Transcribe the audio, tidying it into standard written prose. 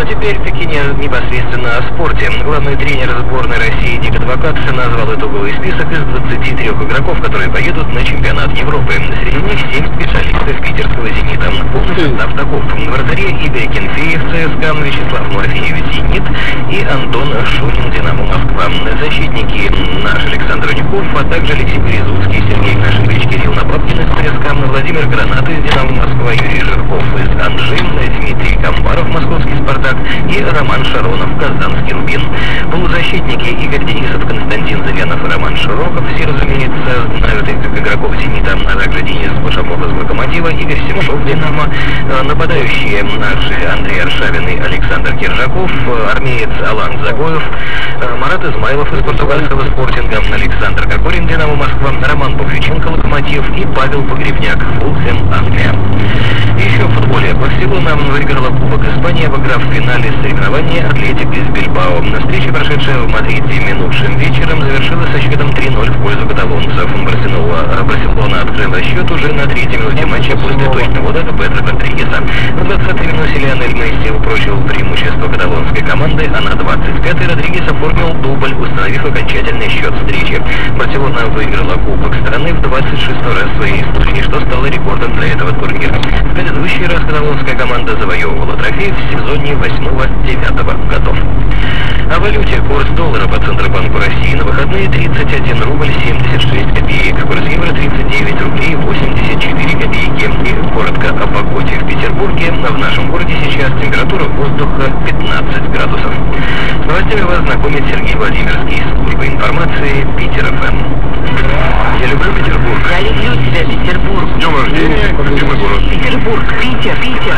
теперь таки непосредственно о спорте. Главный тренер сборной России Дик Адвокат назвал итоговый список из 23 игроков, которые поедут на чемпионат Европы. Среди них 7 специалистов питерского «Зенита». Полный состав таков: в вратаре Игорь Кенфеев, ЦСКА, Вячеслав Мурафеевич, «Зенит» и Антон Шунин, «Динамо Москва». Защитники наш Александр Анюков, а также Алексей Березуцкий, Сергей Кашевич, Кирилл Напапкин из ЦСКА, Владимир Гранат из «Динамо Москва», Юрий Жирков из «Анжи», Дмитрий Камбаров, московский «Спартак», и Роман Шаронов, казанский «Рубин». Полузащитники Игорь Денисов, Константин Зырянов и Роман Широков, все, разумеется, знают этих игроков «Зенита», а также Денис Башаков из «Локомотива», Игорь Семшов, «Динамо», нападающие наши Андрей Аршавин и Александр Киржаков, армеец Алан Загоев, Марат Измайлов из португальского «Спортинга», Александр Кокорин, «Динамо Москва», Роман Павлюченко, «Локомотив» и Павел Погребняк, «Фулхэм», Англия. Еще в футболе. Барселона выиграла Кубок Испании, обыграв в финале соревнования «Атлетик» из Бильбао. На встрече, прошедшая в Мадриде минувшим вечером, завершилась со счетом 3-0 в пользу каталонцев. Барселона открыла счет уже на 3-й минуте матча после точного удара Педро Родригеса. На 20-й минуте Лионель Месси упрочил преимущество каталонской команды, а на 25-й Родригес оформил дубль, установив окончательный счет встречи. Барселона выиграла Кубок страны в 26-й раз в своей истории, что стало рекордом для этого турнира. В предыдущий раз каталонская команда завоевывала трофей в сезоне 8-9 годов. О валюте. Курс доллара по Центробанку России на выходные 31 рубль 76 копеек. Курс евро 39 рублей 84 копейки. И коротко о погоде. В Петербурге, в нашем городе, сейчас температура воздуха 15 градусов. С новостями вас знакомит Сергей Владимирский, служба информации Питер ФМ. Я люблю Петербург. Я люблю тебя, Петербург. С днем рождения, любимый город. Петербург, Питер. Питер.